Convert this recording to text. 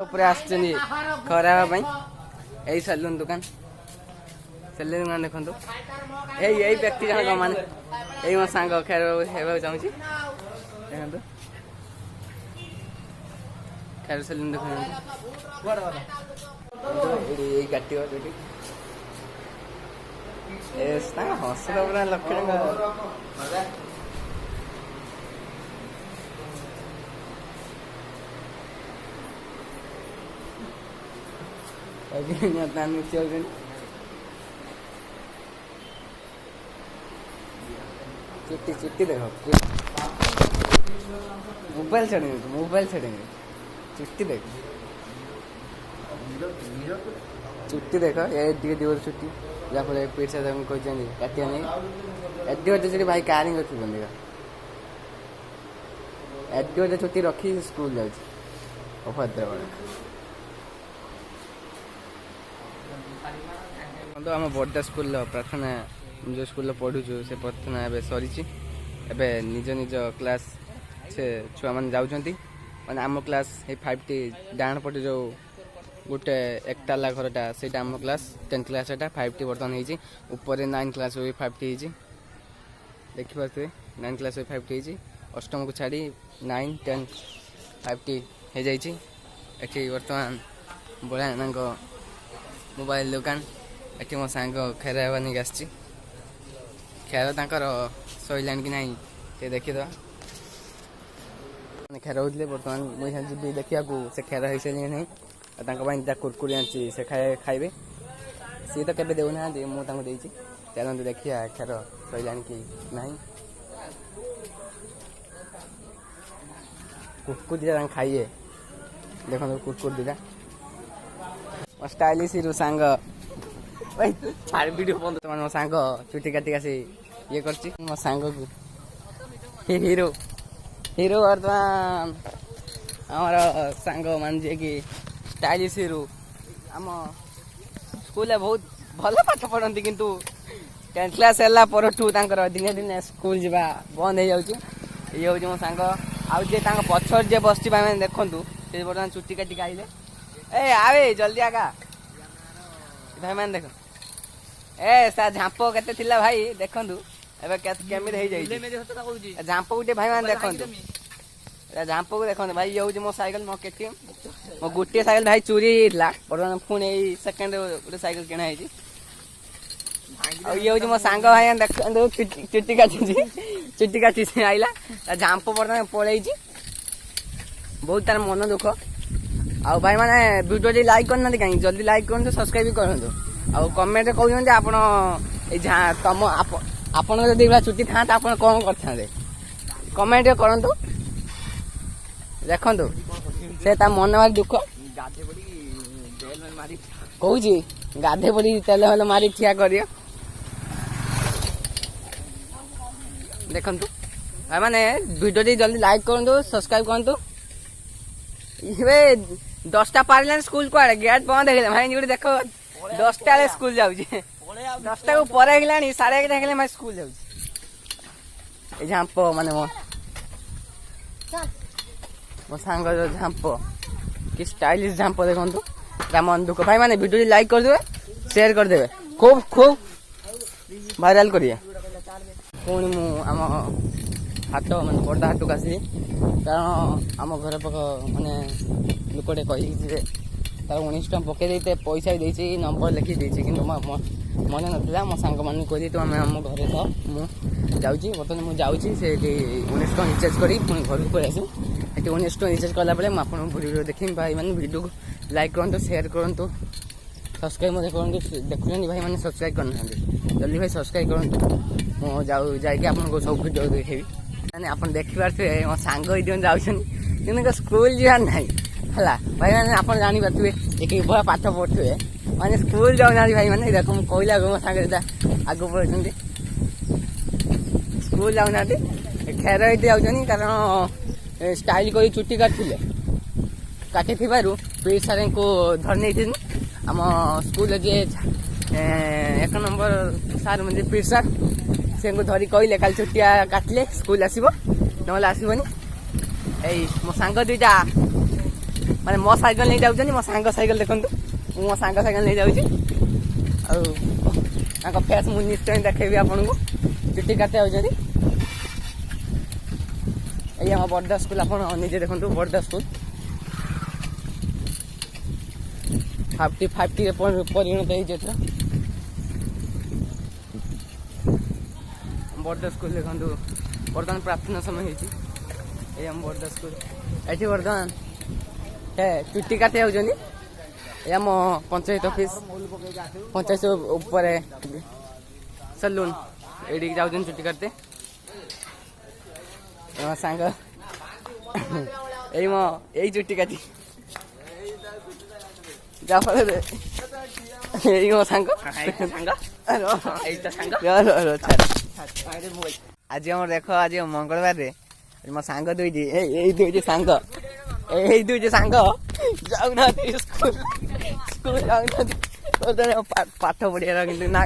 ऊपर आसछनी खराबा पई एई सैलून दुकान देखो यही व्यक्ति जन मान यही मो सांग खेल हेबा चाहूँगी देखो खेल सैलून देखो यही काट हस पूरा लक्ष टका चुट्टी चुट्टी देखो मोबाइल छेड़ेंगे चुट्टी देखो ये दिवर चुट्टी जहाँ पेट से कहते काटिया नहीं एडिवर भाई कारिंग रखी बंदेगा एडिवर छुट्टी रखी स्कूल जाऊँ अभद्र तो आम बड़ा स्कूल प्रार्थना जो स्कूल पढ़ुचु से प्रार्थना एवं सरी निज निज क्लास से छुआ मैंने जाऊँगी मैंने आम क्लास 5T डाण पटे जो गोटे एकताला घरटा से आम क्लास 10th क्लास 5T बर्तमान होपर 9 क्लास भी 5T देखिपे 9 क्लास 5T अष्टम को छाड़ी 9 10 5T हो जाइए बर्तमान बड़ा मोबाइल दुकान ये मो सांग खेर नहीं आसी खेर तर सैलान कि ना ये देखीद खेर होते बर्तमान मुझे जी देखा से खेर हो सारे नहीं कुरकुरी आनी से खाइबे सी तो केवे देना मुझे चलते देखिए खेर सैलान कि ना कुरकुर दीटा खाइए देखो कुरकुर दीटा स्टाइलिश रू सांग वीडियो बंद तो मो सांग चुटी काटिक आसी ये कर मो सांग को हीरो हीरो बर्तमान आमर सांग मान जे कि स्टाइलिश हीरो आम स्कूल बहुत भल पाठ पढ़ती किंतु 10th क्लास है दिने दिने स्कूल जावा बंद हो जाऊँ ये हूँ मो सांग आउ जे पछर जे बस मैंने देखु से बर्तमान चुटी काटिक आइले ए आवे जल्दी आगा भाई मैंने देख ए सा झांप केते थिला भाई देखंतु एबे केमित हे जाई झांप गुटे भाई मैंने देखंतु झांप को देखंतु भाई ये होजी मो साइकिल मो केटीएम मो गुटे साइकिल भाई चोरी हितला बर्तमान फोन ए सेकंड गुटे साइकिल केना हे जी ये होजी मो सांग भाई देखंतु चुट्टी काटी से आइला झांप बर्तमान पळेई जी बहुत तार मन दुख आउ भाई मैंने वीडियो जी लाइक करना कहीं जल्दी लाइक करूँ सब्सक्राइब भी करूँ आउ कमेंट कहते आप तुम आपन जब छुट्टी था आप कौन करते कमेंट करूँ देखु से मन भारी दुख कौच गाधे पड़ी तेल हेल मारी ठिया कर देखु भाई मैंने वीडियो जी जल्दी लाइक करूँ सब्सक्राइब करूँ 10टा पार स्कूल को गेट बंद हो भाई जो देख 10टा स्कूल जाऊँ 10टा को पर 11:30 मैं स्कूल जाऊँ झांप माने मो सांग झांप कि स्टाइलिश झांप देखो मन दुख भाई मैंने वीडियो लाइक करदे शेयर करदे खूब खूब भाइराल करिए पुणी मु आम हाट मैंने बड़ा हाट को आसी कारण आम घर पाख मैंने लुकटे कही तार 19 टका पकई देते पैसा भी देती नंबर लिखी देती कि मन ना मो सांग मान कही तुम आम घर था मुझे बर्तमान मुझे 19 टका रिचार्ज करी पुणी घर को पलि आसी 19 टका रिचार्ज कलाबे मुझे वीडियो देखी भाई मैंने वीडियो को लाइक करूँ शेयर करूँ सब्सक्राइब मत करूँ देखुं भाई मैंने सब्सक्राइब करना जल्दी भाई सब्सक्राइब करूँ मुझे आपको सब वीडियो देखेबी मैंने आप देखिपे मो सांग जाऊँ स्कूल जान ना है भाई मैंने आप जापारे एक बड़ा पाठ पढ़ुए मैंने स्कूल जाऊना भाई मैंने देख कहला मो सांग आग पढ़ते स्कूल जाऊना खेर जाऊँ कारण स्टाइल कर चुट्टी काटी पी सारे को धर नहीं आम स्कूल जे 1 नंबर सार मुझे पी सार से धरी कहले कल छुट्टिया काटिले स्कूल आसब ना आसबनी मो सांग दुईटा ମାନେ ମୋ ସାଇକେଲ ନେଇ ଯାଉଛନ୍ତି, ମୋ ସାଙ୍ଗ ସାଇକେଲ ଦେଖନ୍ତୁ, ମୁଁ ମୋ ସାଙ୍ଗ ସାଇକେଲ ନେଇ ଯାଉଛି। ଆଉ ତାଙ୍କ ଫେସ୍ ମୁଁ ନିଶ୍ଚୟ ଦେଖେଇବି ଆପଣଙ୍କୁ। ଚୁଟି କାଟି ଯାଉଛନ୍ତି। ଏଇ ଆମ ବର୍ଦ୍ଧା ସ୍କୁଲ, ଆପଣ ନିଜେ ଦେଖନ୍ତୁ ବର୍ଦ୍ଧା ସ୍କୁଲ 5T ପରିଣତ ହେଇଛି ଏଥର। ବର୍ଦ୍ଧା ସ୍କୁଲ ଦେଖନ୍ତୁ, ବର୍ତ୍ତମାନ ପ୍ରାର୍ଥନା ସମୟ ହେଇଛି। ଏଇ ଆମ ବର୍ଦ୍ଧା ସ୍କୁଲ, ଏଠି ବର୍ତ୍ତମାନ ଚୁଟି କାଟି ଯାଉଛନ୍ତି। ଏ ଆମ ପଞ୍ଚାୟତ ଅଫିସ, ପଞ୍ଚାୟତ ଉପରେ ସେଲୁନ, ଏଇଠିକି ଯାଉଛନ୍ତି ଚୁଟି କାଟତେ। ମୋ ସାଙ୍ଗ ଏଇ ଚୁଟି କାଟି, ଯାହାଫଳରେ ଏଇ ମୋ ସାଙ୍ଗ ଆଜି ଆମର ଦେଖ, ଆଜି ମଙ୍ଗଳବାରରେ ମୋ ସାଙ୍ଗ ଦୁଇଟି, ଏଇ ଦୁଇଟି ସାଙ୍ଗ ଯାଉନାହାନ୍ତି ସ୍କୁଲ ଯାଉନାହାନ୍ତି, ପାଠ ପଢିବାର କିନ୍ତୁ ନା